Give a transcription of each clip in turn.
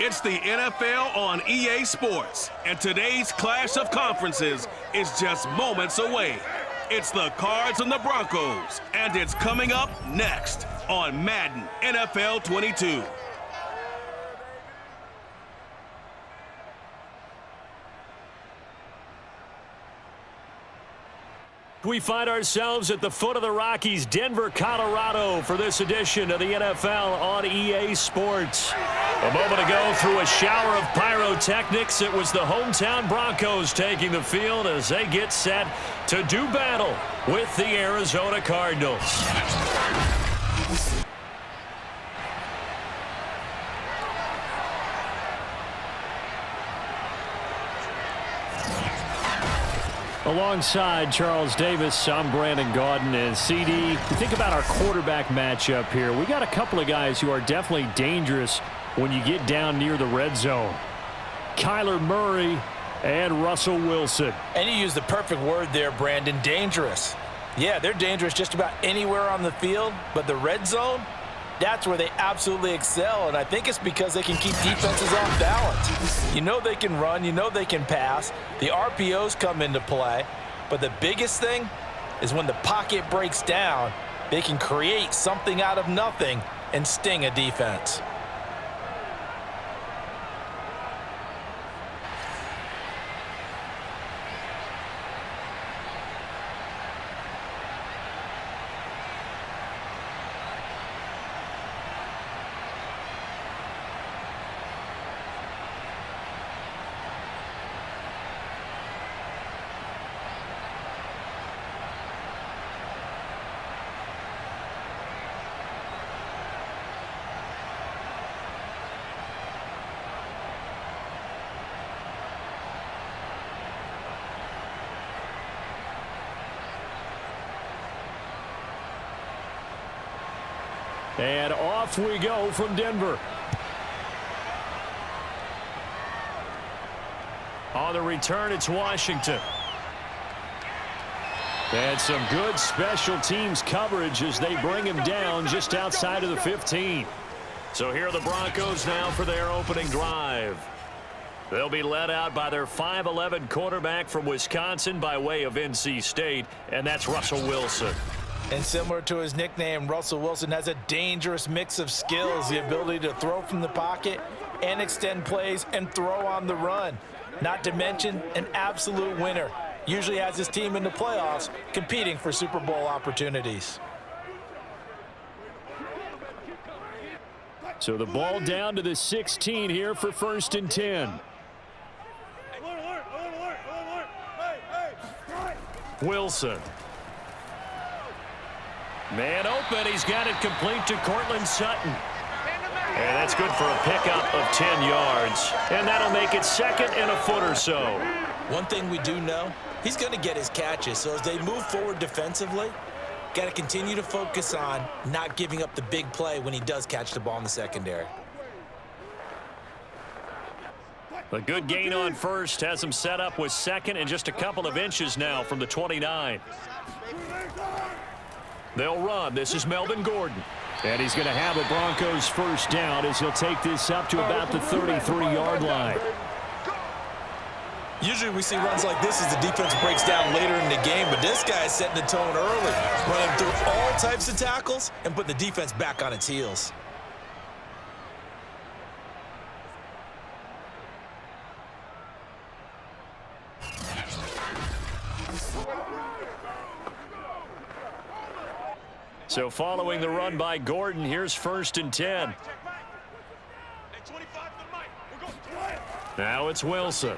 It's the NFL on EA Sports, and today's clash of conferences is just moments away. It's the Cards and the Broncos, and it's coming up next on Madden NFL 22. We find ourselves at the foot of the Rockies, Denver, Colorado, for this edition of the NFL on EA Sports. A moment ago, through a shower of pyrotechnics, it was the hometown Broncos taking the field as they get set to do battle with the Arizona Cardinals. Alongside Charles Davis, I'm Brandon Gaudin, and CD. You think about our quarterback matchup here. We got a couple of guys who are definitely dangerous when you get down near the red zone. Kyler Murray and Russell Wilson. And you use the perfect word there, Brandon, dangerous. Yeah, they're dangerous just about anywhere on the field, but the red zone, that's where they absolutely excel, and I think it's because they can keep defenses off balance. You know they can run, you know they can pass. The RPOs come into play, but the biggest thing is when the pocket breaks down, they can create something out of nothing and sting a defense. And off we go from Denver. On the return, it's Washington. And some good special teams coverage as they bring him down just outside of the 15. So here are the Broncos now for their opening drive. They'll be led out by their 5'11" quarterback from Wisconsin by way of NC State, and that's Russell Wilson. And similar to his nickname, Russell Wilson has a dangerous mix of skills, the ability to throw from the pocket and extend plays and throw on the run. Not to mention an absolute winner. Usually has his team in the playoffs competing for Super Bowl opportunities. So the ball down to the 16 here for 1st and 10. Wilson. Man open, he's got it complete to Cortland Sutton. And that's good for a pickup of 10 yards. And that'll make it 2nd and a foot or so. One thing we do know, he's going to get his catches. So as they move forward defensively, got to continue to focus on not giving up the big play when he does catch the ball in the secondary. A good gain on first has him set up with 2nd and just a couple of inches now from the 29. They'll run. This is Melvin Gordon. And he's going to have a Broncos first down as he'll take this up to about the 33-yard line. Usually we see runs like this as the defense breaks down later in the game, but this guy is setting the tone early, running through all types of tackles and putting the defense back on its heels. So following the run by Gordon, here's 1st and 10. Now it's Wilson.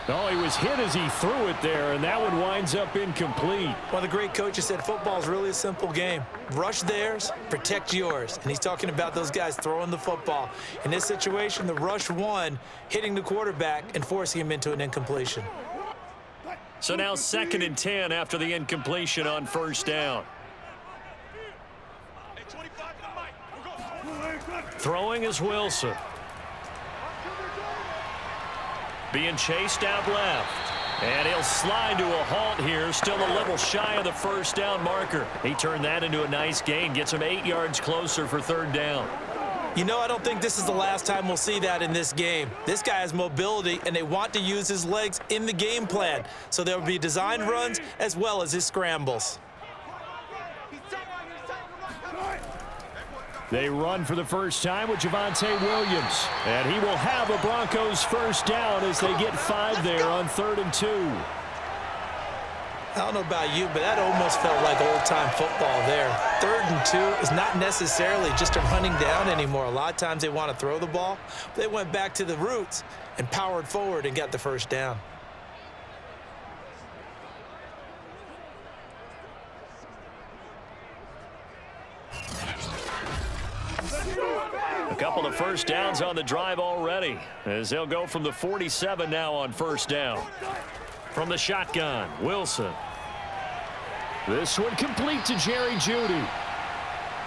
Oh, he was hit as he threw it there, and that one winds up incomplete. One of the great coaches said football is really a simple game. Rush theirs, protect yours. And he's talking about those guys throwing the football. In this situation, the rush won, hitting the quarterback and forcing him into an incompletion. So now 2nd and 10 after the incompletion on 1st down. Throwing is Wilson. Being chased out left. And he'll slide to a halt here, still a little shy of the 1st down marker. He turned that into a nice gain, gets him 8 yards closer for 3rd down. You know, I don't think this is the last time we'll see that in this game. This guy has mobility, and they want to use his legs in the game plan. So there will be design runs as well as his scrambles. They run for the first time with Javonte Williams. And he will have a Broncos first down as they get 5 there on 3rd and 2. I don't know about you, but that almost felt like old-time football there. 3rd and 2 is not necessarily just a running down anymore. A lot of times they want to throw the ball. They went back to the roots and powered forward and got the first down. A couple of first downs on the drive already as they'll go from the 47 now on first down. From the shotgun, Wilson. This one complete to Jerry Jeudy.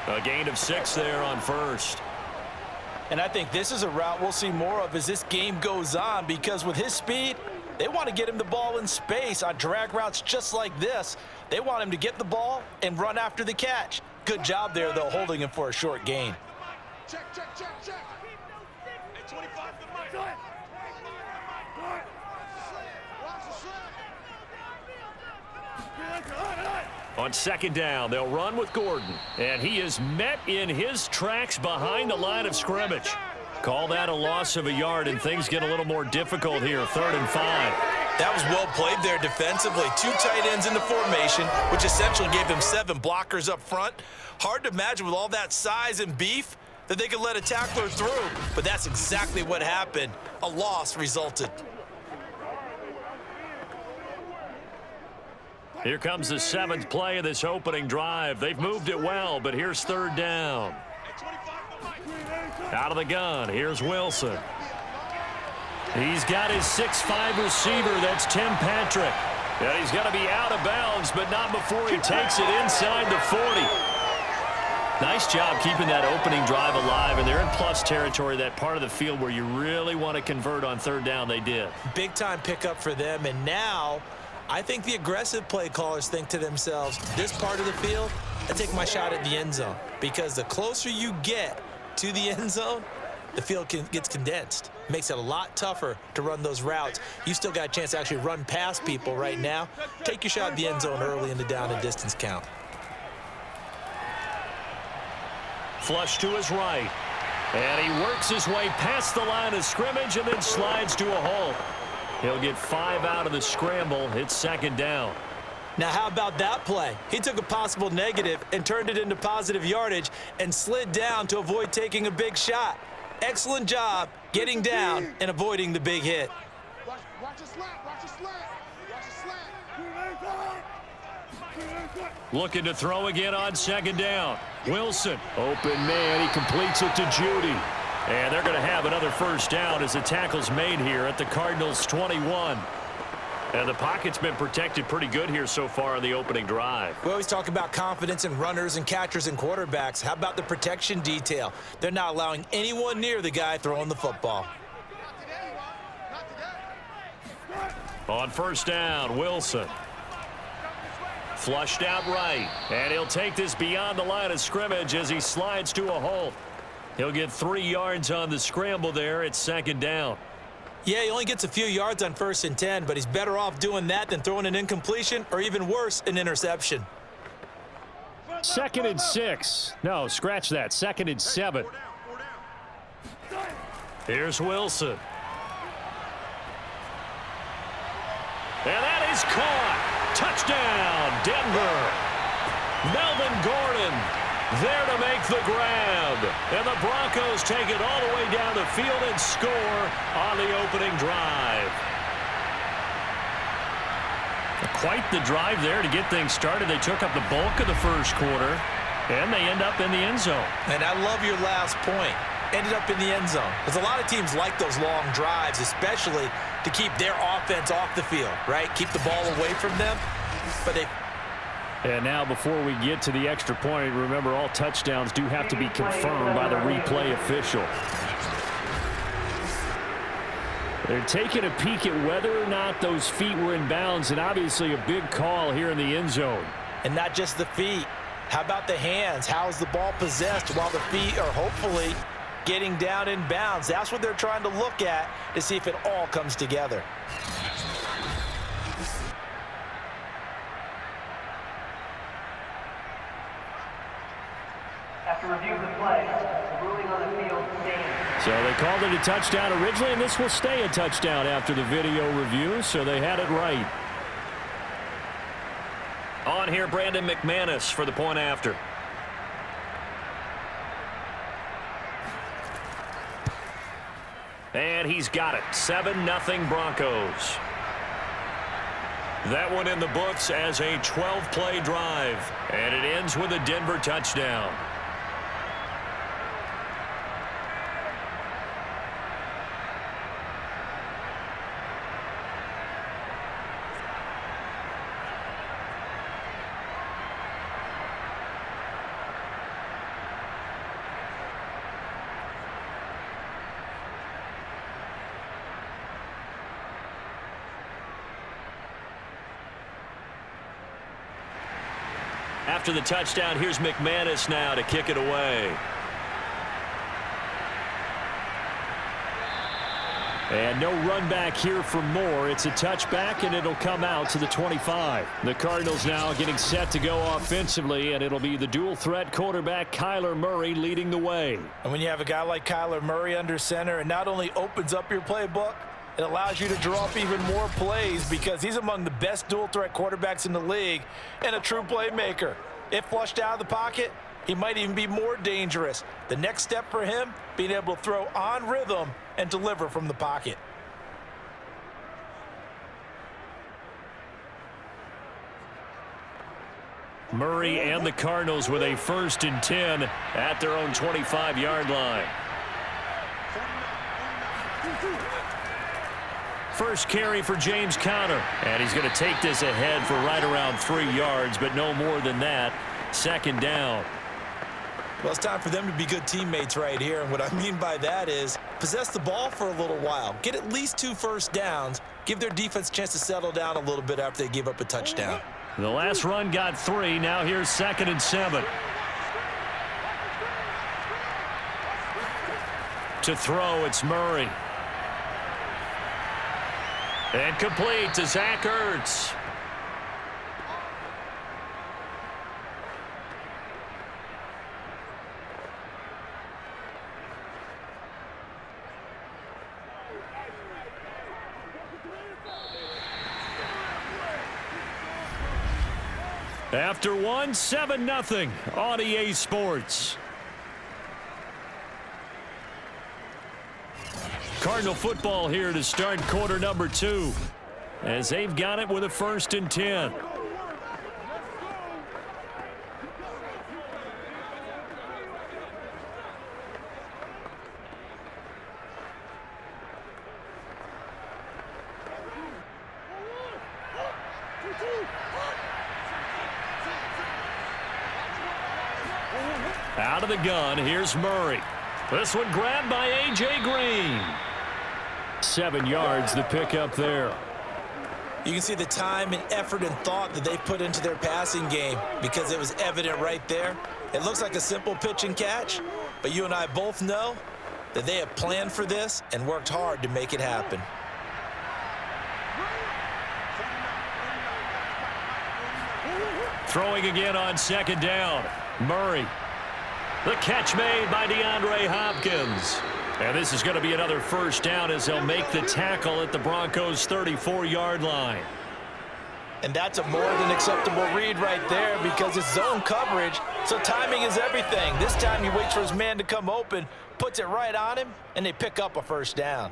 A gain of 6 there on first. And I think this is a route we'll see more of as this game goes on, because with his speed, they want to get him the ball in space on drag routes just like this. They want him to get the ball and run after the catch. Good job there, though, holding him for a short gain. Check. Hey, 25 to Mike. On second down, they'll run with Gordon. And he is met in his tracks behind the line of scrimmage. Call that a loss of a yard, and things get a little more difficult here, 3rd and 5. That was well played there defensively. 2 tight ends in the formation, which essentially gave them 7 blockers up front. Hard to imagine with all that size and beef that they could let a tackler through, but that's exactly what happened. A loss resulted. Here comes the 7th play of this opening drive. They've moved it well, but here's 3rd down. Out of the gun, here's Wilson. He's got his 6'5" receiver, that's Tim Patrick. And he's got to be out of bounds, but not before he takes it inside the 40. Nice job keeping that opening drive alive, and they're in plus territory, that part of the field where you really want to convert on 3rd down. They did. Big-time pickup for them, and now I think the aggressive play callers think to themselves, this part of the field, I take my shot at the end zone, because the closer you get to the end zone, the field gets condensed. Makes it a lot tougher to run those routes. You still got a chance to actually run past people right now. Take your shot at the end zone early in the down and distance count. Flush to his right. And he works his way past the line of scrimmage and then slides to a halt. He'll get 5 out of the scramble. It's 2nd down. Now, how about that play? He took a possible negative and turned it into positive yardage and slid down to avoid taking a big shot. Excellent job getting down and avoiding the big hit. Watch the slant. Looking to throw again on 2nd down. Wilson, open man. He completes it to Jeudy. And they're going to have another first down as the tackle's made here at the Cardinals' 21. And the pocket's been protected pretty good here so far on the opening drive. We always talk about confidence in runners and catchers and quarterbacks. How about the protection detail? They're not allowing anyone near the guy throwing the football. On first down, Wilson. Flushed out right. And he'll take this beyond the line of scrimmage as he slides to a halt. He'll get 3 yards on the scramble there at 2nd down. Yeah, he only gets a few yards on 1st and 10, but he's better off doing that than throwing an incompletion or even worse, an interception. 2nd and 6. No, scratch that. 2nd and 7. Here's Wilson. And that is caught. Touchdown, Denver. Melvin Gordon there to make the grab. And the Broncos take it all the way down the field and score on the opening drive. Quite the drive there to get things started. They took up the bulk of the first quarter, and they end up in the end zone. And I love your last point. Ended up in the end zone. Because a lot of teams like those long drives, especially to keep their offense off the field, right? Keep the ball away from them. But they... And now before we get to the extra point, remember all touchdowns do have to be confirmed by the replay official. They're taking a peek at whether or not those feet were in bounds, and obviously a big call here in the end zone. And not just the feet. How about the hands? How is the ball possessed while the feet are hopefully getting down in bounds. That's what they're trying to look at to see if it all comes together. After review of the play, the ruling on the field stands. So they called it a touchdown originally, and this will stay a touchdown after the video review, so they had it right. On here, Brandon McManus for the point after. And he's got it. 7-0 Broncos. That one in the books as a 12-play drive. And it ends with a Denver touchdown. After the touchdown, here's McManus now to kick it away. And no run back here for Moore. It's a touchback, and it'll come out to the 25. The Cardinals now getting set to go offensively, and it'll be the dual-threat quarterback Kyler Murray leading the way. And when you have a guy like Kyler Murray under center, it not only opens up your playbook, it allows you to draw up even more plays because he's among the best dual-threat quarterbacks in the league and a true playmaker. If flushed out of the pocket, he might even be more dangerous. The next step for him, being able to throw on rhythm and deliver from the pocket. Murray and the Cardinals with a 1st and 10 at their own 25-yard line. First carry for James Conner. And he's going to take this ahead for right around 3 yards, but no more than that. 2nd down. Well, it's time for them to be good teammates right here. And what I mean by that is possess the ball for a little while. Get at least 2 first downs. Give their defense a chance to settle down a little bit after they give up a touchdown. The last run got 3. Now here's 2nd and 7. To throw, it's Murray. And complete to Zach Ertz. After 7-0 on EA Sports. Cardinal football here to start quarter number 2 as they've got it with a 1st and 10. Out of the gun, here's Murray. This one grabbed by A.J. Green. 7 yards, the pickup there. You can see the time and effort and thought that they put into their passing game because it was evident right there. It looks like a simple pitch and catch, but you and I both know that they have planned for this and worked hard to make it happen. Throwing again on 2nd down. Murray. The catch made by DeAndre Hopkins. And this is going to be another 1st down as they'll make the tackle at the Broncos' 34-yard line. And that's a more than acceptable read right there because it's zone coverage, so timing is everything. This time he waits for his man to come open, puts it right on him, and they pick up a 1st down.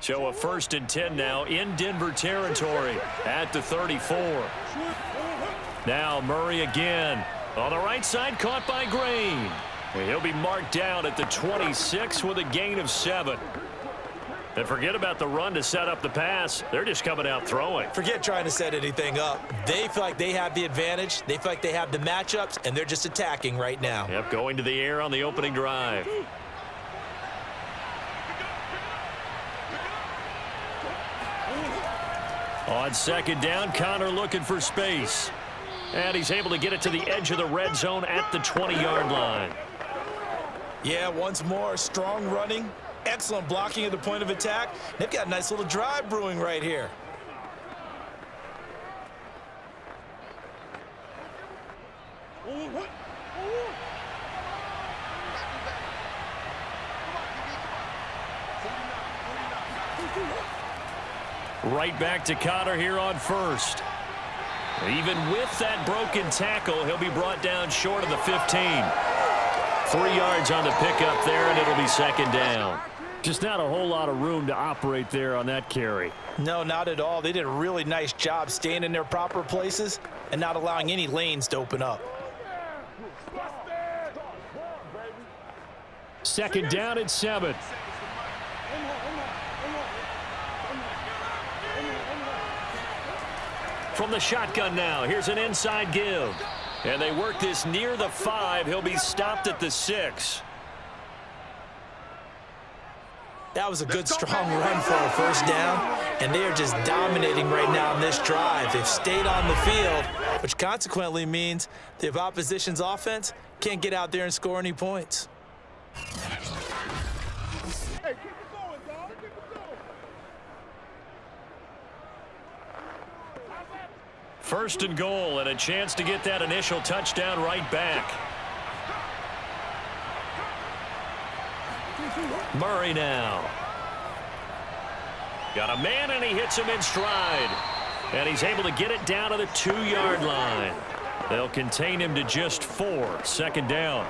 So a 1st and 10 now in Denver territory at the 34. Now Murray again. On the right side, caught by Green. And he'll be marked down at the 26 with a gain of 7. And forget about the run to set up the pass. They're just coming out throwing. Forget trying to set anything up. They feel like they have the advantage. They feel like they have the matchups, and they're just attacking right now. Yep, going to the air on the opening drive. On second down, Connor looking for space. And he's able to get it to the edge of the red zone at the 20-yard line. Yeah, once more, strong running, excellent blocking at the point of attack. They've got a nice little drive brewing right here. Right back to Connor here on first. Even with that broken tackle, he'll be brought down short of the 15. 3 yards on the pickup there, and it'll be second down. Just not a whole lot of room to operate there on that carry. No, not at all. They did a really nice job staying in their proper places and not allowing any lanes to open up. Second down at 7. From the shotgun now, here's an inside give. And they work this near the 5. He'll be stopped at the 6. That was a good, strong run for a first down, and they are just dominating right now in this drive. They've stayed on the field, which consequently means the opposition's offense can't get out there and score any points. Hey, keep it going, dog. Keep it going. First and goal, and a chance to get that initial touchdown right back. Murray now. Got a man, and he hits him in stride. And he's able to get it down to the 2-yard line. They'll contain him to just 4. Second down.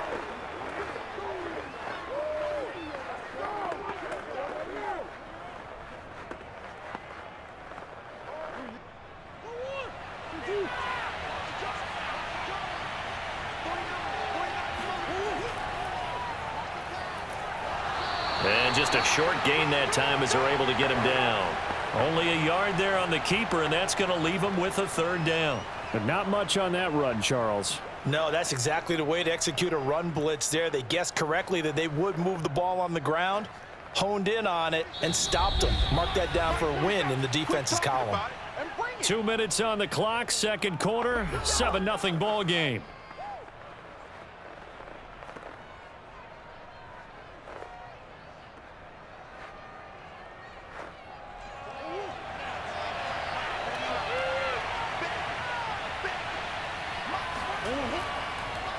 And just a short gain that time as they're able to get him down. Only a yard there on the keeper, and that's going to leave him with a third down. But not much on that run, Charles. No, that's exactly the way to execute a run blitz there. They guessed correctly that they would move the ball on the ground, honed in on it, and stopped them. Mark that down for a win in the defense's column. 2 minutes on the clock, second quarter, 7-0 ball game.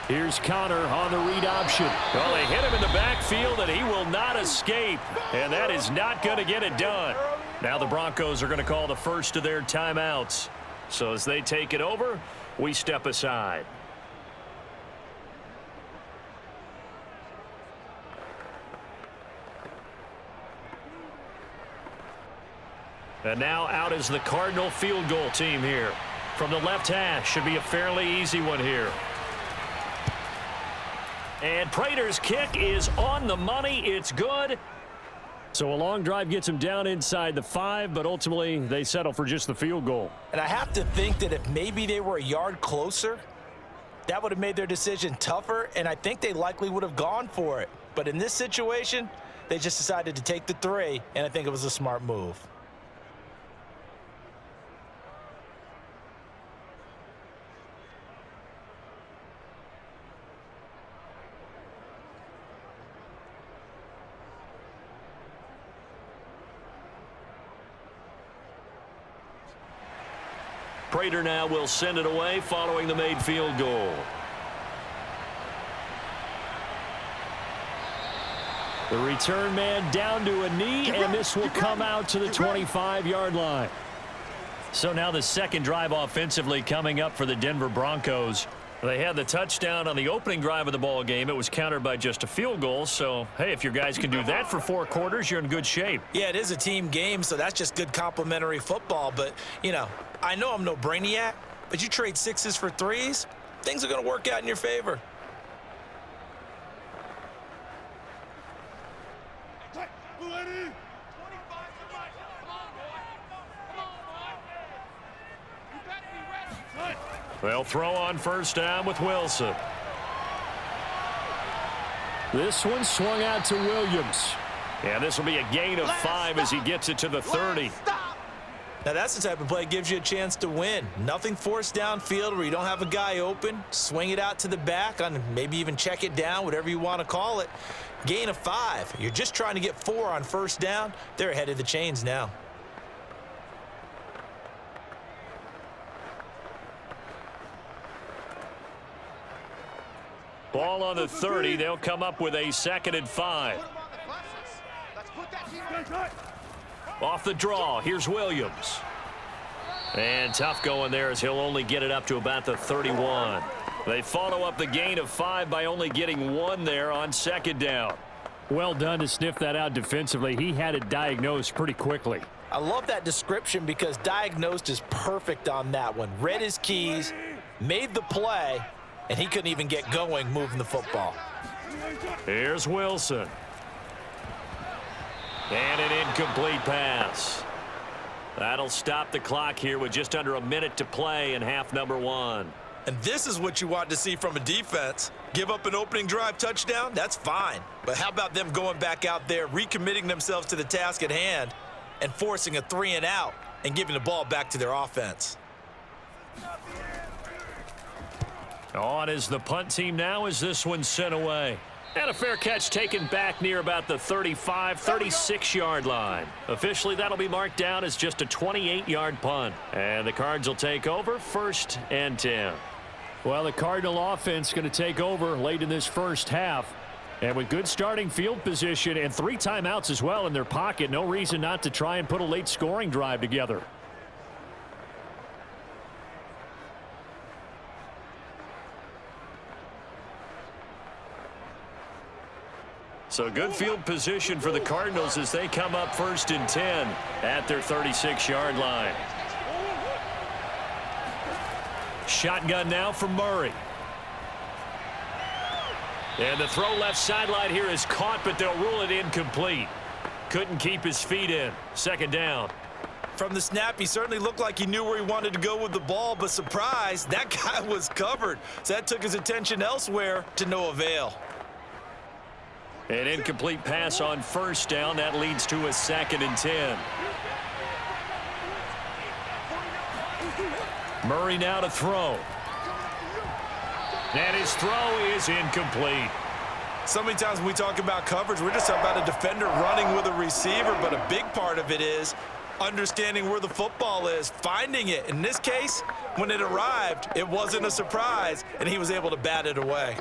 Here's Connor on the read option. Well, they hit him in the backfield, and he will not escape. And that is not going to get it done. Now the Broncos are going to call the first of their timeouts. So as they take it over, we step aside. And now out is the Cardinal field goal team here. From the left hash, should be a fairly easy one here. And Prater's kick is on the money. It's good. So a long drive gets him down inside the 5, but ultimately they settle for just the field goal. And I have to think that if maybe they were a yard closer, that would have made their decision tougher, and I think they likely would have gone for it. But in this situation, they just decided to take the 3, and I think it was a smart move. Prater now will send it away following the made field goal. The return man down to a knee, and this will come out to the 25-yard line. So now the second drive offensively coming up for the Denver Broncos. They had the touchdown on the opening drive of the ball game. It was countered by just a field goal. So, hey, if your guys can do that for 4 quarters, you're in good shape. Yeah, it is a team game, so that's just good complimentary football. But, you know, I know I'm no brainiac, but you trade 6s for 3s, things are going to work out in your favor. They'll throw on first down with Wilson. This one swung out to Williams. And this will be a gain of 5 as he gets it to the 30. Now, that's the type of play that gives you a chance to win. Nothing forced downfield where you don't have a guy open. Swing it out to the back, on maybe even check it down, whatever you want to call it. Gain of 5. You're just trying to get 4 on first down. They're ahead of the chains now. Ball on the 30. They'll come up with a 2nd and 5. Off the draw, here's Williams. And tough going there as he'll only get it up to about the 31. They follow up the gain of 5 by only getting 1 there on 2nd down. Well done to sniff that out defensively. He had it diagnosed pretty quickly. I love that description because diagnosed is perfect on that one. Read his keys, made the play, and he couldn't even get going moving the football. Here's Wilson. And an incomplete pass. That'll stop the clock here with just under a minute to play in half number 1. And this is what you want to see from a defense. Give up an opening drive touchdown, that's fine. But how about them going back out there, recommitting themselves to the task at hand, and forcing a 3 and out and giving the ball back to their offense? On is the punt team now as this one's sent away. And a fair catch taken back near about the 35, 36-yard line. Officially, that'll be marked down as just a 28-yard punt. And the Cards will take over 1st and 10. Well, the Cardinal offense going to take over late in this first half. And with good starting field position and 3 timeouts as well in their pocket, no reason not to try and put a late scoring drive together. So good field position for the Cardinals as they come up 1st and 10 at their 36-yard line. Shotgun now for Murray. And the throw left sideline here is caught, but they'll rule it incomplete. Couldn't keep his feet in. 2nd down. From the snap, he certainly looked like he knew where he wanted to go with the ball, but surprise, that guy was covered. So that took his attention elsewhere to no avail. An incomplete pass on 1st down. That leads to a 2nd and 10. Murray now to throw. And his throw is incomplete. So many times when we talk about coverage, we're just talking about a defender running with a receiver, but a big part of it is understanding where the football is, finding it. In this case, when it arrived, it wasn't a surprise, and he was able to bat it away.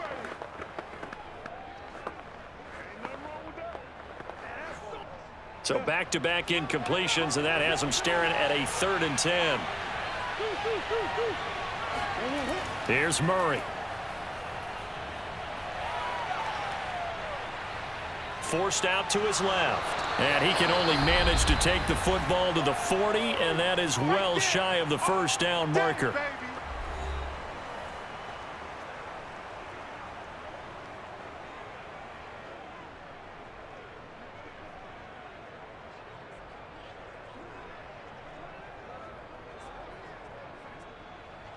So back-to-back incompletions, and that has him staring at a 3rd and 10. Here's Murray. Forced out to his left. And he can only manage to take the football to the 40, and that is well shy of the 1st down marker.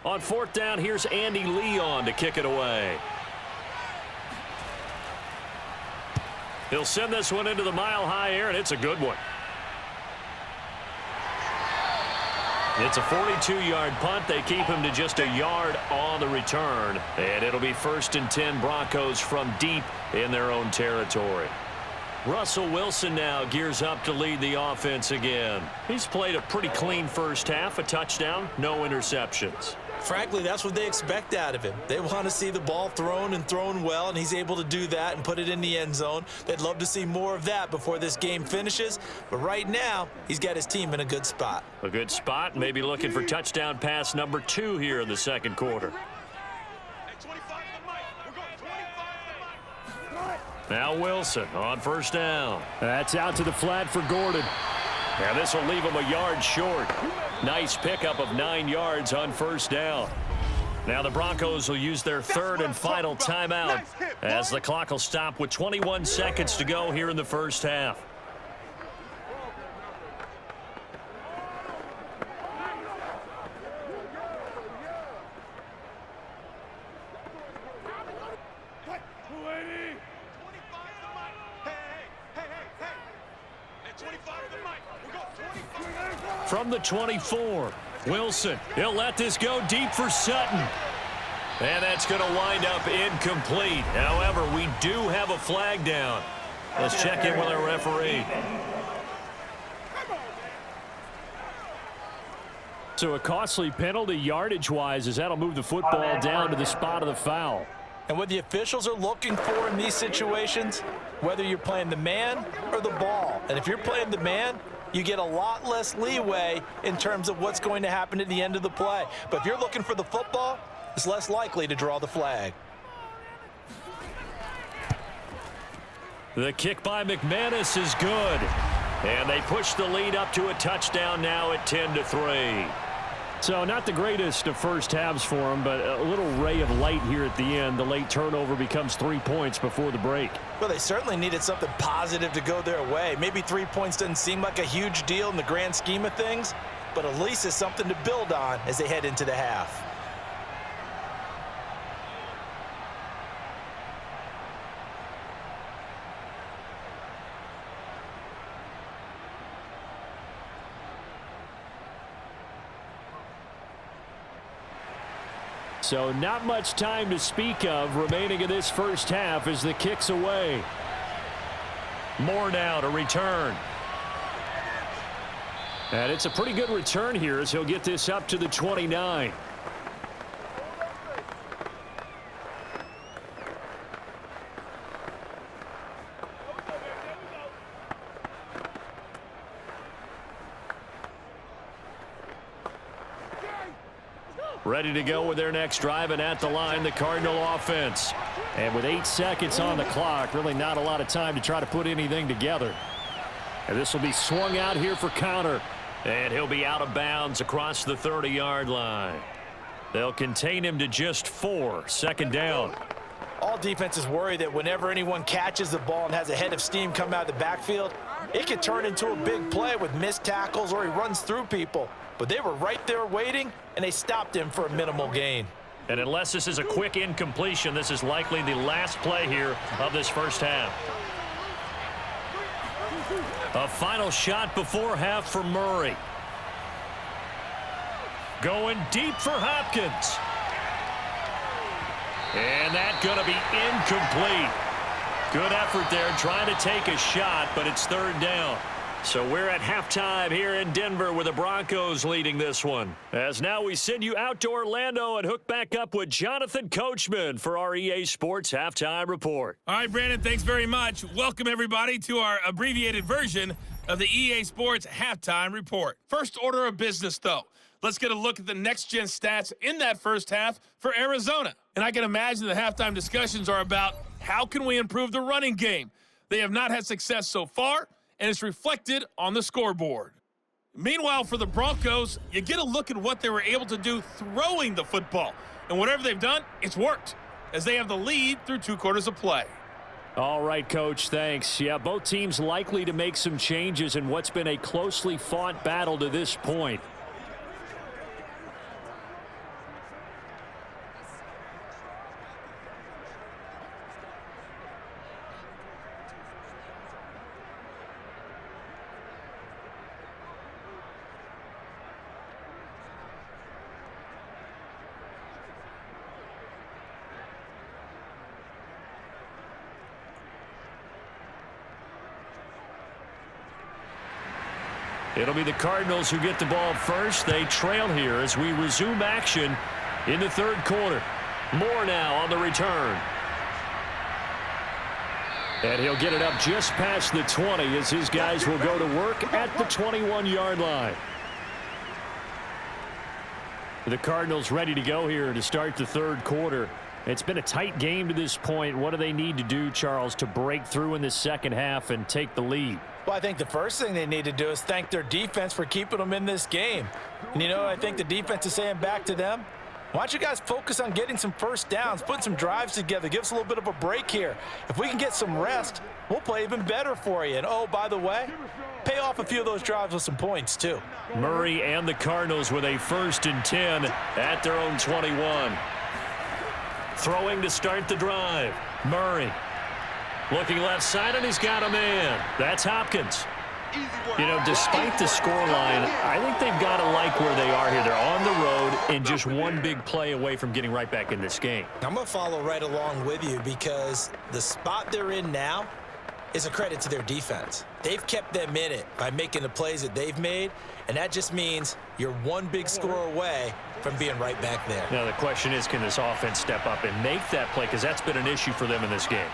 On 4th down, here's Andy Leon to kick it away. He'll send this one into the mile-high air, and it's a good one. It's a 42-yard punt. They keep him to just a yard on the return. And it'll be 1st and 10 Broncos from deep in their own territory. Russell Wilson now gears up to lead the offense again. He's played a pretty clean first half, a touchdown, no interceptions. Frankly, that's what they expect out of him. They want to see the ball thrown and thrown well, and he's able to do that and put it in the end zone. They'd love to see more of that before this game finishes, but right now, he's got his team in a good spot. A good spot, maybe looking for touchdown pass number 2 here in the 2nd quarter. Now Wilson on 1st down. That's out to the flat for Gordon. And this will leave him a yard short. Nice pickup of 9 yards on 1st down. Now the Broncos will use their 3rd and final timeout as the clock will stop with 21 seconds to go here in the first half. Hey, 25 From the 24, Wilson. He'll let this go deep for Sutton. And that's going to wind up incomplete. However, we do have a flag down. Let's check in with our referee. So a costly penalty yardage-wise, as that'll move the football down to the spot of the foul. And what the officials are looking for in these situations, whether you're playing the man or the ball. And if you're playing the man, you get a lot less leeway in terms of what's going to happen at the end of the play. But if you're looking for the football, it's less likely to draw the flag. The kick by McManus is good. And they push the lead up to a touchdown now at 10-3. So not the greatest of first halves for them, but a little ray of light here at the end. The late turnover becomes 3 points before the break. Well, they certainly needed something positive to go their way. Maybe 3 points doesn't seem like a huge deal in the grand scheme of things, but at least it's something to build on as they head into the half. So not much time to speak of remaining in this first half as the kick's away. Moore now to return. And it's a pretty good return here as he'll get this up to the 29. Ready to go with their next drive, and at the line, the Cardinal offense. And with 8 seconds on the clock, really not a lot of time to try to put anything together. And this will be swung out here for counter. And he'll be out of bounds across the 30-yard line. They'll contain him to just 4, second down. All defenses worry that whenever anyone catches the ball and has a head of steam come out of the backfield, it could turn into a big play with missed tackles or he runs through people. But they were right there waiting, and they stopped him for a minimal gain. And unless this is a quick incompletion, this is likely the last play here of this first half. A final shot before half for Murray. Going deep for Hopkins. And that's going to be incomplete. Good effort there trying to take a shot, but it's third down. So we're at halftime here in Denver with the Broncos leading this one. As now we send you out to Orlando and hook back up with Jonathan Coachman for our EA Sports Halftime Report. All right, Brandon, thanks very much. Welcome, everybody, to our abbreviated version of the EA Sports Halftime Report. First order of business, though. Let's get a look at the next-gen stats in that first half for Arizona. And I can imagine the halftime discussions are about how can we improve the running game. They have not had success so far, and it's reflected on the scoreboard. Meanwhile, for the Broncos, you get a look at what they were able to do throwing the football. And whatever they've done, it's worked, as they have the lead through 2 quarters of play. All right, Coach, thanks. Yeah, both teams likely to make some changes in what's been a closely fought battle to this point. It'll be the Cardinals who get the ball first. They trail here as we resume action in the third quarter. Moore now on the return. And he'll get it up just past the 20 as his guys will go to work at the 21-yard line. The Cardinals ready to go here to start the third quarter. It's been a tight game to this point. What do they need to do, Charles, to break through in the second half and take the lead? Well, I think the first thing they need to do is thank their defense for keeping them in this game. And, you know, I think the defense is saying back to them, why don't you guys focus on getting some first downs, putting some drives together, give us a little bit of a break here. If we can get some rest, we'll play even better for you. And, oh, by the way, pay off a few of those drives with some points, too. Murray and the Cardinals with a 1st and 10 at their own 21. Throwing to start the drive. Murray looking left side, and he's got a man. That's Hopkins. You know, despite the scoreline, I think they've got to like where they are here. They're on the road and just one big play away from getting right back in this game. I'm going to follow right along with you because the spot they're in now is a credit to their defense. They've kept them in it by making the plays that they've made, and that just means you're one big score away from being right back there. Now, the question is, can this offense step up and make that play? Because that's been an issue for them in this game.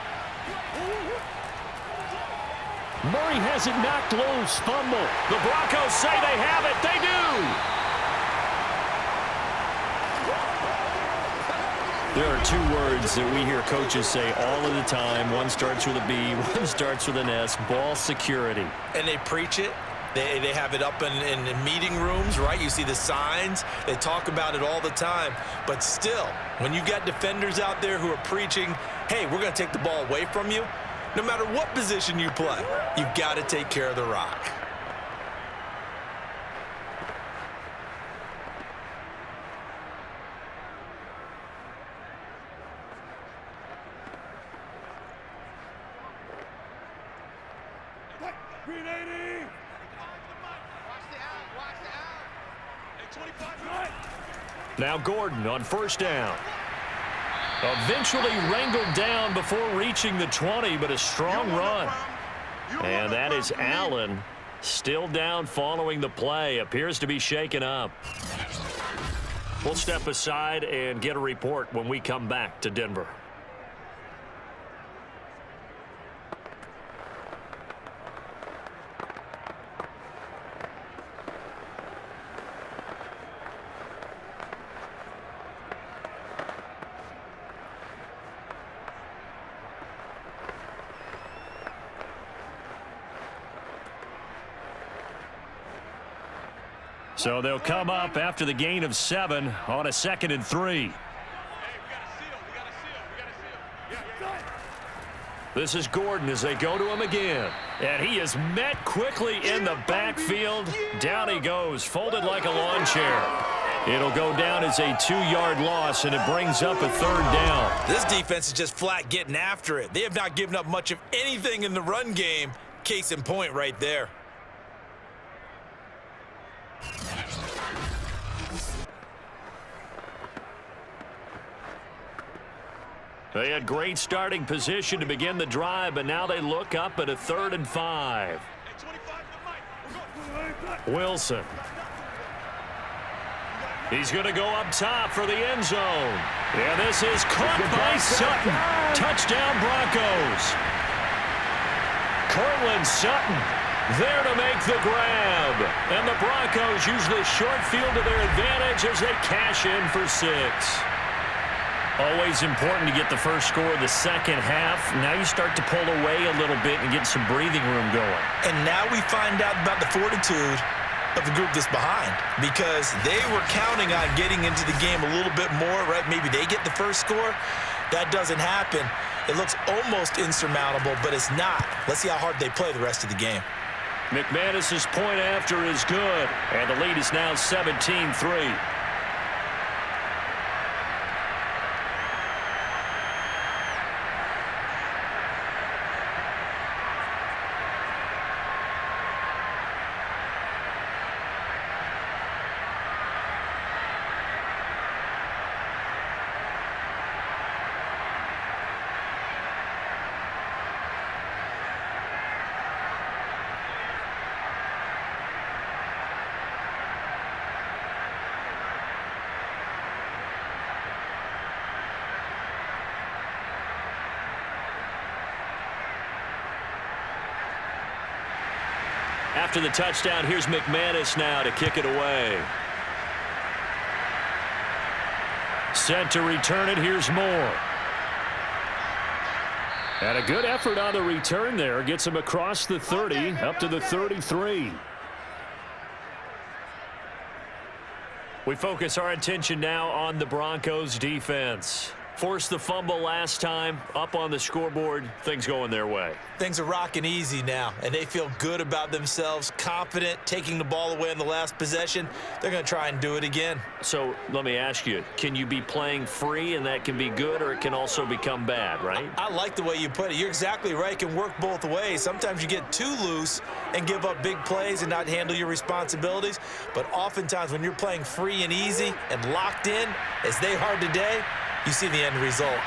Murray has it knocked loose. Fumble. The Broncos say they have it. They do. There are two words that we hear coaches say all of the time. One starts with a B, one starts with an S. Ball security. And they preach it. They have it up in meeting rooms, right? You see the signs. They talk about it all the time. But still, when you've got defenders out there who are preaching, hey, we're going to take the ball away from you, no matter what position you play, you've got to take care of the rock. Now Gordon on first down. Eventually wrangled down before reaching the 20, but a strong run. And that is Allen still down following the play. Appears to be shaken up. We'll step aside and get a report when we come back to Denver. So they'll come up after the gain of 7 on a 2nd and 3. This is Gordon as they go to him again. And he is met quickly in the backfield. Down he goes, folded like a lawn chair. It'll go down as a 2-yard loss, and it brings up a 3rd down. This defense is just flat getting after it. They have not given up much of anything in the run game. Case in point right there. They had great starting position to begin the drive, but now they look up at a 3rd and 5. Wilson. He's going to go up top for the end zone. And this is caught by Sutton. Touchdown Broncos. Cortland Sutton there to make the grab. And the Broncos use the short field to their advantage as they cash in for 6. Always important to get the first score of the second half. Now you start to pull away a little bit and get some breathing room going. And now we find out about the fortitude of the group that's behind, because they were counting on getting into the game a little bit more, right? Maybe they get the first score. That doesn't happen. It looks almost insurmountable, but it's not. Let's see how hard they play the rest of the game. McManus's point after is good, and the lead is now 17-3. After the touchdown, here's McManus now to kick it away. Set to return it, here's Moore. And a good effort on the return there. Gets him across the 30, up to the 33. We focus our attention now on the Broncos defense. Forced the fumble last time, up on the scoreboard, things going their way. Things are rocking easy now, and they feel good about themselves, confident, taking the ball away in the last possession. They're going to try and do it again. So let me ask you, can you be playing free and that can be good, or it can also become bad, right? I like the way you put it. You're exactly right. It can work both ways. Sometimes you get too loose and give up big plays and not handle your responsibilities. But oftentimes when you're playing free and easy and locked in, as they are today, you see the end result.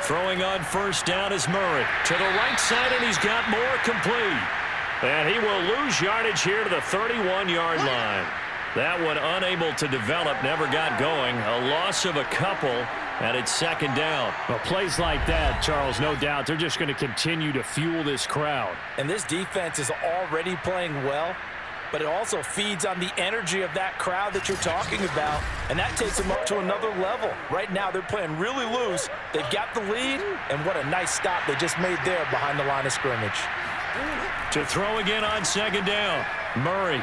Throwing on first down is Murray. To the right side, and he's got more complete. And he will lose yardage here to the 31-yard line. That one unable to develop, never got going. A loss of a couple, and it's second down. Well, plays like that, Charles, no doubt, they're just going to continue to fuel this crowd. And this defense is already playing well, but it also feeds on the energy of that crowd that you're talking about, and that takes them up to another level. Right now, they're playing really loose. They've got the lead, and what a nice stop they just made there behind the line of scrimmage. To throw again on second down, Murray.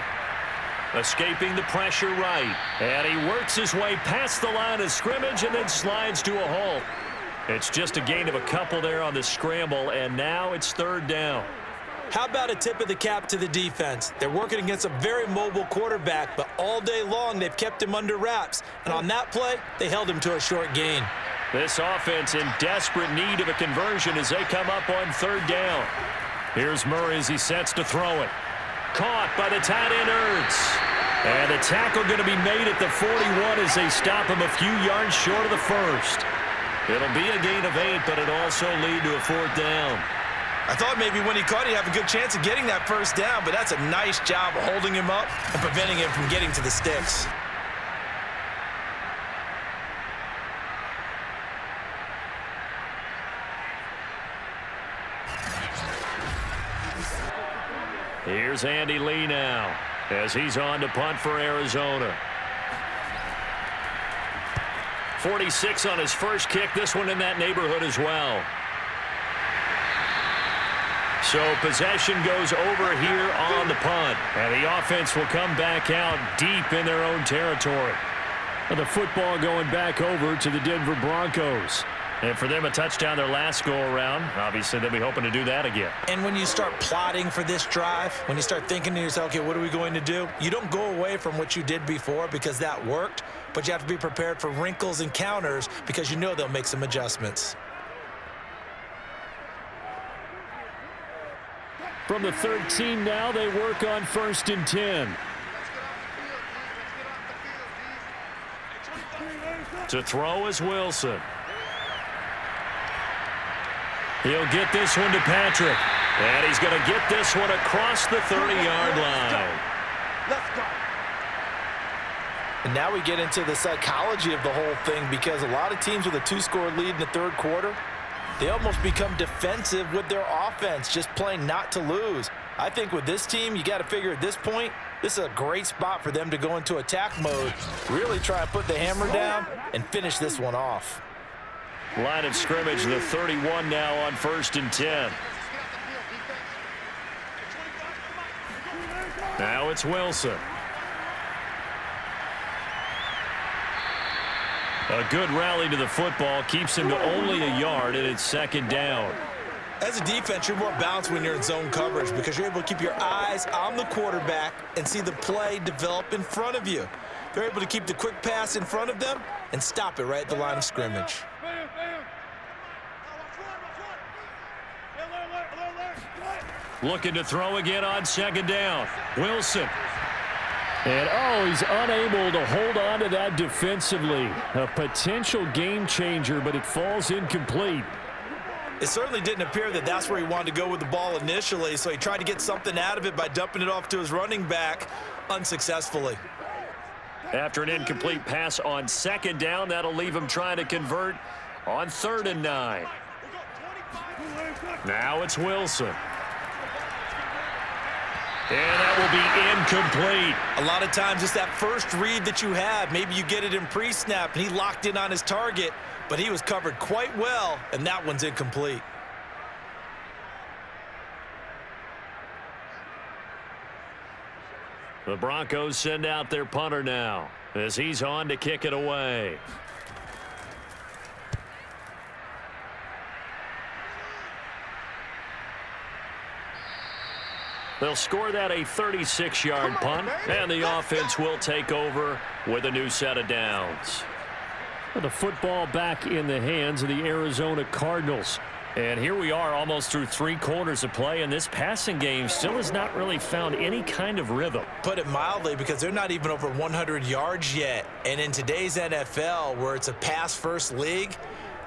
Escaping the pressure right, and he works his way past the line of scrimmage and then slides to a halt. It's just a gain of a couple there on the scramble, and now it's third down. How about a tip of the cap to the defense? They're working against a very mobile quarterback, but all day long they've kept him under wraps. And on that play, they held him to a short gain. This offense in desperate need of a conversion as they come up on third down. Here's Murray as he sets to throw it. Caught by the tight end Ertz. And the tackle going to be made at the 41 as they stop him a few yards short of the first. It'll be a gain of 8, but it'll also lead to a fourth down. I thought maybe when he caught, he'd have a good chance of getting that first down, but that's a nice job of holding him up and preventing him from getting to the sticks. Here's Andy Lee now as he's on to punt for Arizona. 46 on his first kick, this one in that neighborhood as well. So possession goes over here on the punt, and the offense will come back out deep in their own territory. And the football going back over to the Denver Broncos. And for them, a touchdown their last go-around. Obviously, they'll be hoping to do that again. And when you start plotting for this drive, when you start thinking to yourself, okay, what are we going to do? You don't go away from what you did before because that worked, but you have to be prepared for wrinkles and counters because you know they'll make some adjustments. From the 13 now, they work on 1st and 10. To throw is Wilson. He'll get this one to Patrick. And he's going to get this one across the 30-yard line. Let's go. And now we get into the psychology of the whole thing because a lot of teams with a 2-score lead in the third quarter, they almost become defensive with their offense, just playing not to lose. I think with this team, you got to figure at this point, this is a great spot for them to go into attack mode, really try and put the hammer down and finish this one off. Line of scrimmage, the 31 now on 1st and 10. Now it's Wilson. A good rally to the football keeps him to only a yard, and it's second down. As a defense, you're more balanced when you're in zone coverage because you're able to keep your eyes on the quarterback and see the play develop in front of you. They're able to keep the quick pass in front of them and stop it right at the line of scrimmage. Looking to throw again on second down. Wilson. And, he's unable to hold on to that defensively. A potential game changer, but it falls incomplete. It certainly didn't appear that that's where he wanted to go with the ball initially, so he tried to get something out of it by dumping it off to his running back unsuccessfully. After an incomplete pass on second down, that'll leave him trying to convert on 3rd and 9. Now it's Wilson. And that will be incomplete. A lot of times it's that first read that you have. Maybe you get it in pre-snap, and he locked in on his target, but he was covered quite well, and that one's incomplete. The Broncos send out their punter now as he's on to kick it away. They'll score that a 36-yard punt, and the offense will take over with a new set of downs. The football back in the hands of the Arizona Cardinals. And here we are almost through 3 quarters of play, and this passing game still has not really found any kind of rhythm. Put it mildly, because they're not even over 100 yards yet. And in today's NFL, where it's a pass-first league,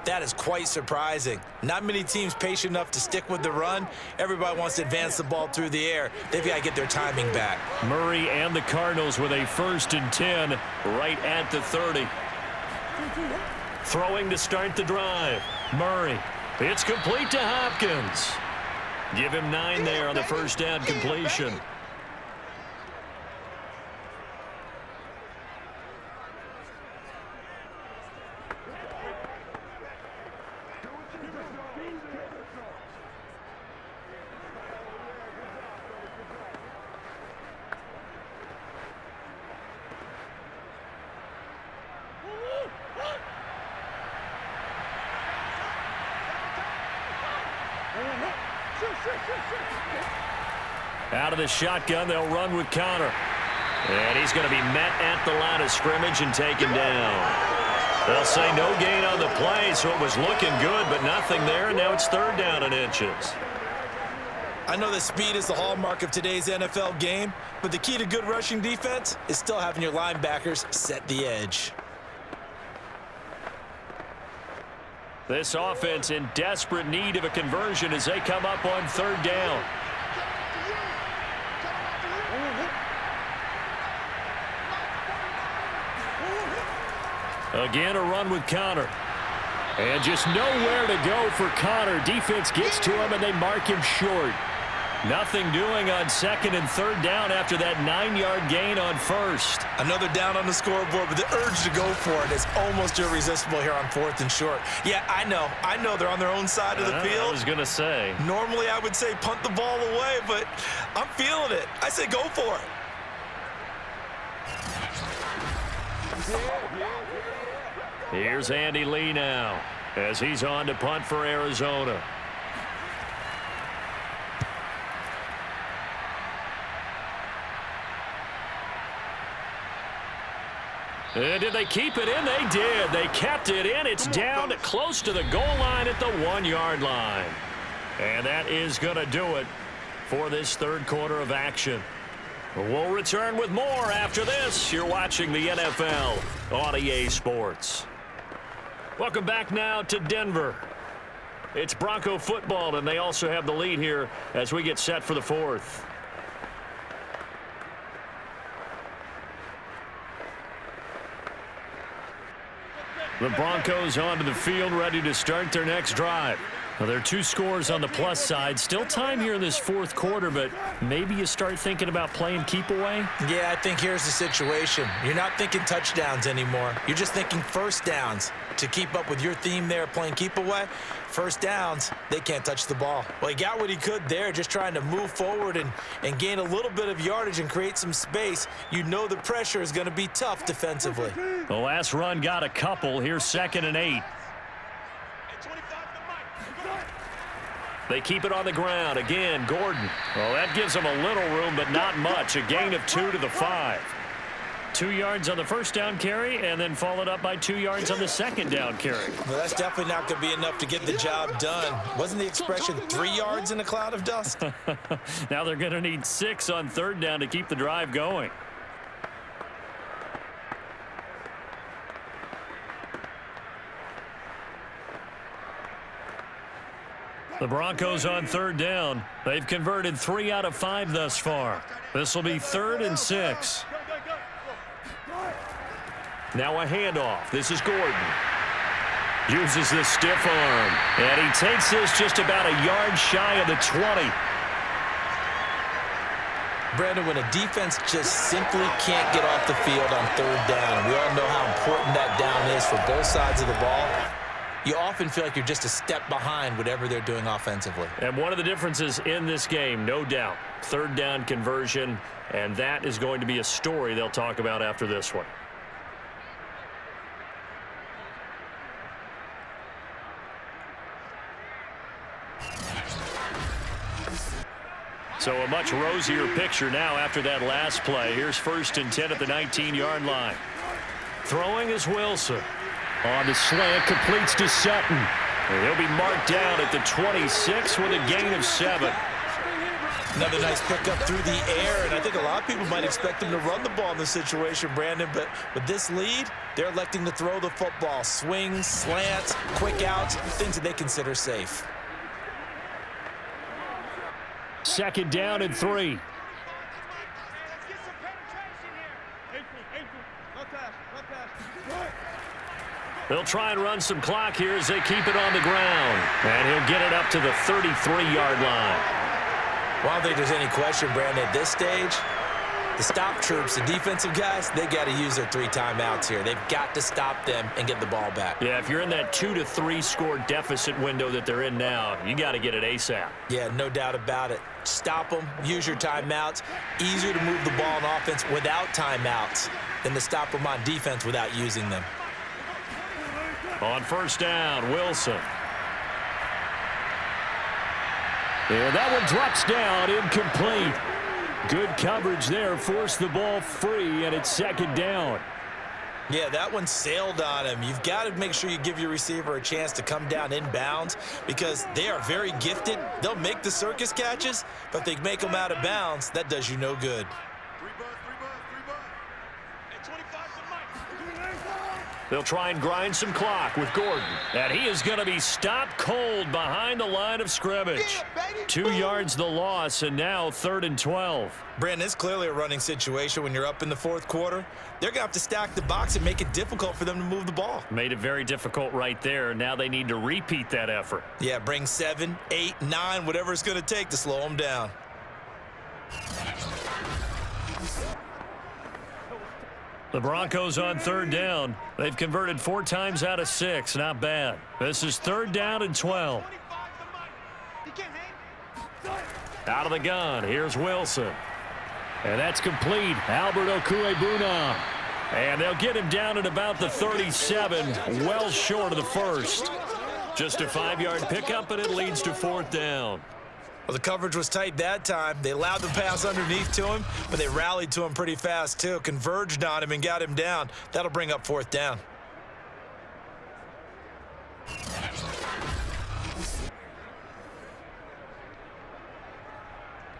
that is quite surprising. Not many teams patient enough to stick with the run. Everybody wants to advance the ball through the air. They've got to get their timing back. Murray and the Cardinals with a 1st and 10 right at the 30. Throwing to start the drive. Murray. It's complete to Hopkins. Give him 9 there on the first down completion. Out of the shotgun, they'll run with Connor. And he's going to be met at the line of scrimmage and taken down. They'll say no gain on the play, so it was looking good, but nothing there, and now it's 3rd down and inches. I know that speed is the hallmark of today's NFL game, but the key to good rushing defense is still having your linebackers set the edge. This offense in desperate need of a conversion as they come up on 3rd down. Again, a run with Connor. And just nowhere to go for Connor. Defense gets to him, and they mark him short. Nothing doing on 2nd and 3rd down after that 9-yard gain on 1st. Another down on the scoreboard, but the urge to go for it is almost irresistible here on 4th and short. Yeah, I know they're on their own side of the field. I was going to say. Normally, I would say punt the ball away, but I'm feeling it. I say go for it. Here's Andy Lee now as he's on to punt for Arizona. And did they keep it in? They did. They kept it in. It's down close to the goal line at the 1-yard line. And that is going to do it for this 3rd quarter of action. We'll return with more after this. You're watching the NFL on EA Sports. Welcome back now to Denver. It's Bronco football, and they also have the lead here as we get set for the 4th. The Broncos onto the field, ready to start their next drive. Now, there are 2 scores on the plus side. Still time here in this 4th quarter, but maybe you start thinking about playing keep away? Yeah, I think here's the situation. You're not thinking touchdowns anymore. You're just thinking 1st downs. To keep up with your theme there, playing keep away, 1st downs, they can't touch the ball. Well, he got what he could there, just trying to move forward and gain a little bit of yardage and create some space. You know the pressure is going to be tough defensively. The last run got a couple. Here's 2nd and 8. They keep it on the ground. Again, Gordon. Well, that gives them a little room, but not much. A gain of 2 to the 5. 2 yards on the first down carry, and then followed up by 2 yards on the second down carry. Well, that's definitely not going to be enough to get the job done. Wasn't the expression 3 yards in a cloud of dust? Now they're going to need 6 on third down to keep the drive going. The Broncos on third down. They've converted 3 out of 5 thus far. This will be 3rd and 6. Now a handoff. This is Gordon. Uses the stiff arm. And he takes this just about a yard shy of the 20. Brandon, when a defense just simply can't get off the field on third down, we all know how important that down is for both sides of the ball. You often feel like you're just a step behind whatever they're doing offensively. And one of the differences in this game, no doubt, third down conversion, and that is going to be a story they'll talk about after this one. So a much rosier picture now after that last play. Here's 1st and 10 at the 19-yard line. Throwing is Wilson. On the slant, completes to Sutton. And he'll be marked down at the 26 with a gain of 7. Another nice pickup through the air, and I think a lot of people might expect him to run the ball in this situation, Brandon, but with this lead, they're electing to throw the football. Swings, slants, quick outs, things that they consider safe. 2nd down and 3. They'll try and run some clock here as they keep it on the ground. And he'll get it up to the 33-yard line. Well, I don't think there's any question, Brandon, at this stage, the stop troops, the defensive guys, they got to use their 3 timeouts here. They've got to stop them and get the ball back. Yeah, if you're in that 2 to 3 score deficit window that they're in now, you got to get it ASAP. Yeah, no doubt about it. Stop them, use your timeouts. Easier to move the ball on offense without timeouts than to stop them on defense without using them. On 1st down, Wilson. And that one drops down, incomplete. Good coverage there, forced the ball free, and it's 2nd down. Yeah, that one sailed on him. You've got to make sure you give your receiver a chance to come down inbounds because they are very gifted. They'll make the circus catches, but if they make them out of bounds, that does you no good. They'll try and grind some clock with Gordon. And he is going to be stopped cold behind the line of scrimmage. 2 yards the loss, and now 3rd and 12. Brandon, it's clearly a running situation when you're up in the 4th quarter. They're going to have to stack the box and make it difficult for them to move the ball. Made it very difficult right there. Now they need to repeat that effort. Yeah, bring 7, 8, 9, whatever it's going to take to slow them down. The Broncos on 3rd down. They've converted 4 times out of 6. Not bad. This is 3rd down and 12. Out of the gun. Here's Wilson. And that's complete. Albert Okuebuna. And they'll get him down at about the 37, well short of the 1st. Just a 5-yard pickup, and it leads to 4th down. Well, the coverage was tight that time. They allowed the pass underneath to him, but they rallied to him pretty fast, too. Converged on him and got him down. That'll bring up 4th down.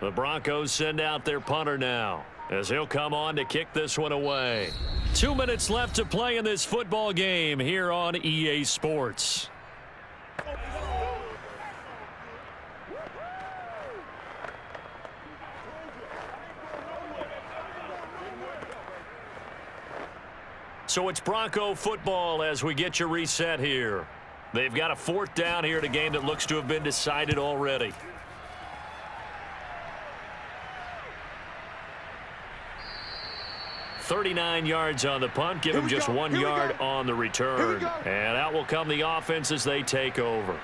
The Broncos send out their punter now as he'll come on to kick this one away. 2 minutes left to play in this football game here on EA Sports. So it's Bronco football as we get you reset here. They've got a 4th down here in a game that looks to have been decided already. .39 yards on the punt. Give him just 1 yard on the return. And out will come the offense as they take over.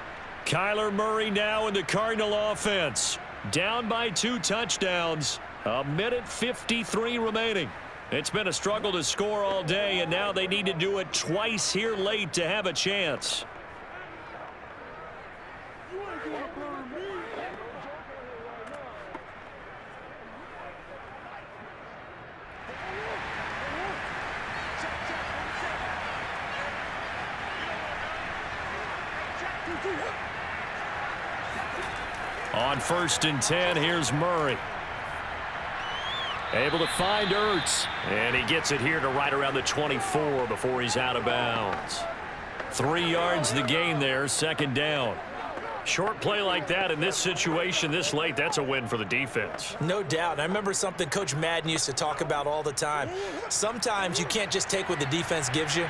Kyler Murray now in the Cardinal offense. Down by 2 touchdowns. 1:53 remaining. It's been a struggle to score all day, and now they need to do it twice here late to have a chance. On 1st and 10, here's Murray. Able to find Ertz. And he gets it here to right around the 24 before he's out of bounds. 3 yards the gain there, 2nd down. Short play like that in this situation this late, that's a win for the defense. No doubt. And I remember something Coach Madden used to talk about all the time. Sometimes you can't just take what the defense gives you.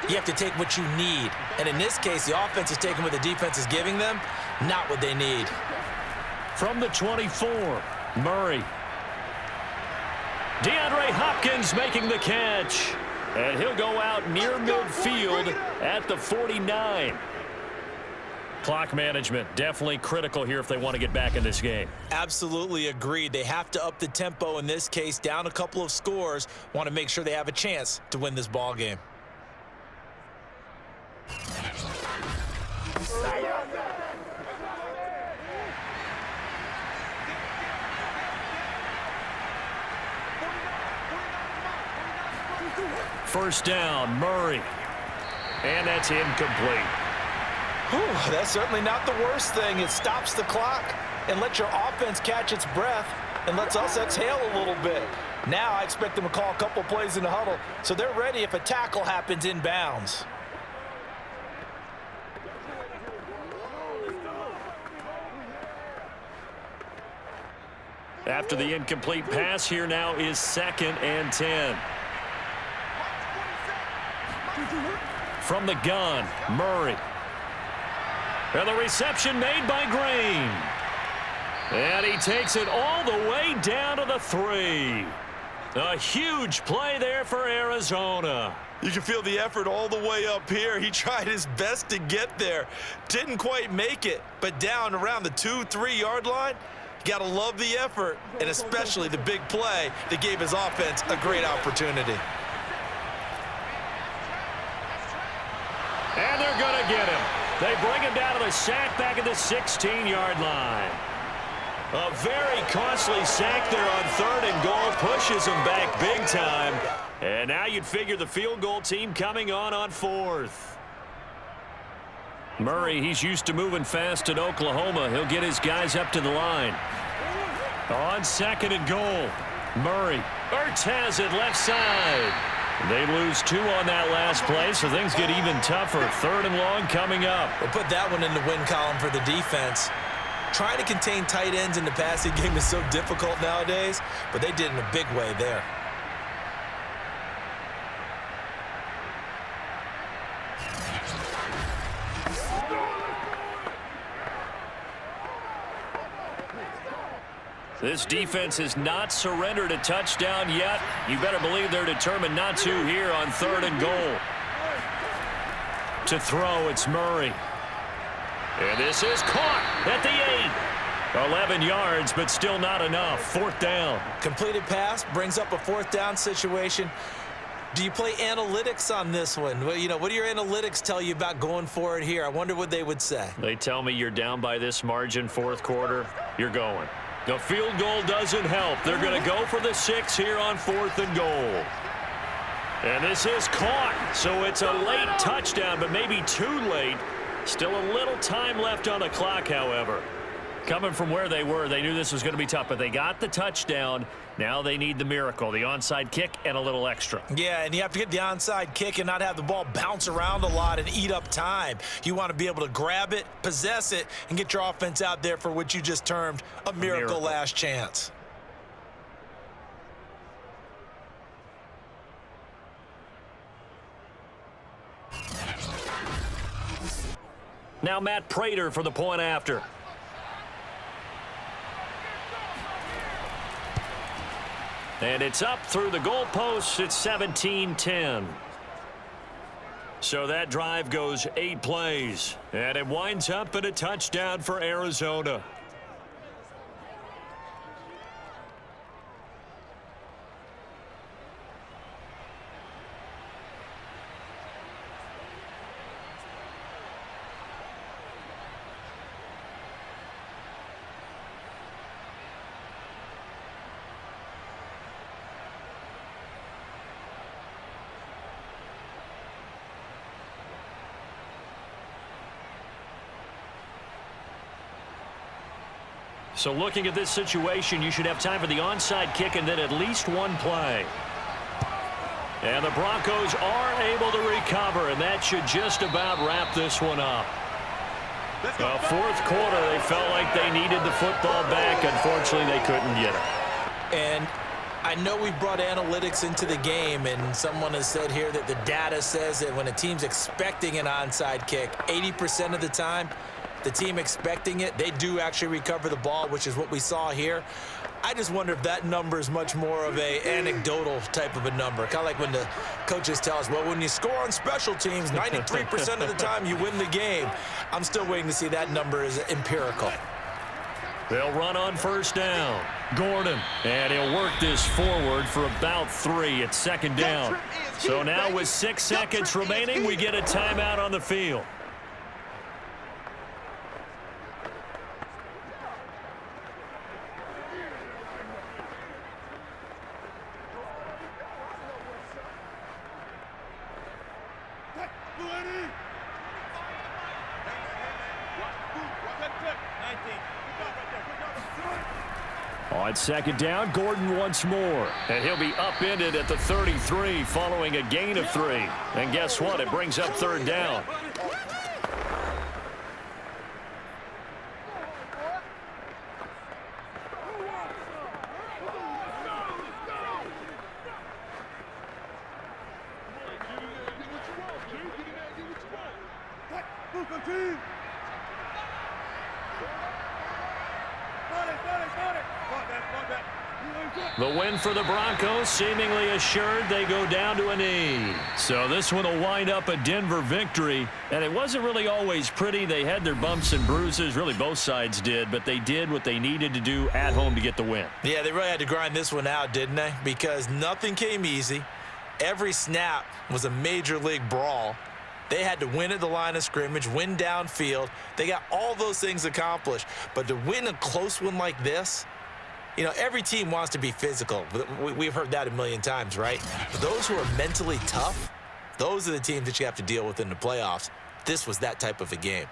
You have to take what you need. And in this case, the offense is taking what the defense is giving them, not what they need. From the 24, Murray. DeAndre Hopkins making the catch. And he'll go out near midfield at the 49. Clock management definitely critical here if they want to get back in this game. Absolutely agreed. They have to up the tempo in this case, down a couple of scores. Want to make sure they have a chance to win this ball game. First down, Murray. And that's incomplete. Whew, that's certainly not the worst thing. It stops the clock and lets your offense catch its breath and lets us exhale a little bit. Now I expect them to call a couple plays in the huddle so they're ready if a tackle happens inbounds. After the incomplete pass, here now is 2nd and 10. From the gun, Murray. And the reception made by Green. And he takes it all the way down to the 3. A huge play there for Arizona. You can feel the effort all the way up here. He tried his best to get there. Didn't quite make it, but down around the 2-3 yard line, you got to love the effort, and especially the big play that gave his offense a great opportunity. And they're going to get him. They bring him down to the sack back at the 16-yard line. A very costly sack there on 3rd and goal. Pushes him back big time. And now you'd figure the field goal team coming on 4th. Murray, he's used to moving fast in Oklahoma. He'll get his guys up to the line. On 2nd and goal, Murray. Ertz has it left side. They lose 2 on that last play, so things get even tougher. 3rd and long coming up. We'll put that one in the win column for the defense. Trying to contain tight ends in the passing game is so difficult nowadays, but they did in a big way there. This defense has not surrendered a touchdown yet. You better believe they're determined not to here on 3rd and goal. To throw, it's Murray. And this is caught at the 8. 11 yards, but still not enough. 4th down. Completed pass brings up a 4th down situation. Do you play analytics on this one? Well, you know, what do your analytics tell you about going for it here? I wonder what they would say. They tell me you're down by this margin 4th quarter, you're going. The field goal doesn't help. They're going to go for the 6 here on 4th and goal. And this is caught, so it's a late touchdown, but maybe too late. Still a little time left on the clock, however. Coming from where they were, they knew this was going to be tough, but they got the touchdown. Now they need the miracle, the onside kick and a little extra. Yeah, and you have to get the onside kick and not have the ball bounce around a lot and eat up time. You want to be able to grab it, possess it, and get your offense out there for what you just termed a miracle last chance. Now Matt Prater for the point after. And it's up through the goalposts. It's 17-10. So that drive goes 8 plays. And it winds up in a touchdown for Arizona. So looking at this situation, you should have time for the onside kick and then at least 1 play. And the Broncos are able to recover, and that should just about wrap this one up. The 4th quarter, they felt like they needed the football back. Unfortunately, they couldn't get it. And I know we've brought analytics into the game, and someone has said here that the data says that when a team's expecting an onside kick, 80% of the time, the team expecting it, they do actually recover the ball, which is what we saw here. I just wonder if that number is much more of a anecdotal type of a number. Kind of like when the coaches tell us, well, when you score on special teams, 93% of the time you win the game. I'm still waiting to see that number is empirical. They'll run on 1st down. Gordon, and he'll work this forward for about 3 at 2nd down. So now with 6 seconds remaining, we get a timeout on the field. On second down, Gordon once more. And he'll be upended at the 33 following a gain of 3. And guess what? It brings up third down. The win for the Broncos seemingly assured. They go down to a knee. So this one will wind up a Denver victory. And it wasn't really always pretty. They had their bumps and bruises. Really, both sides did. But they did what they needed to do at home to get the win. Yeah, they really had to grind this one out, didn't they? Because nothing came easy. Every snap was a major league brawl. They had to win at the line of scrimmage, win downfield. They got all those things accomplished. But to win a close one like this, you know, every team wants to be physical. We've heard that a million times, right? But those who are mentally tough, those are the teams that you have to deal with in the playoffs. This was that type of a game.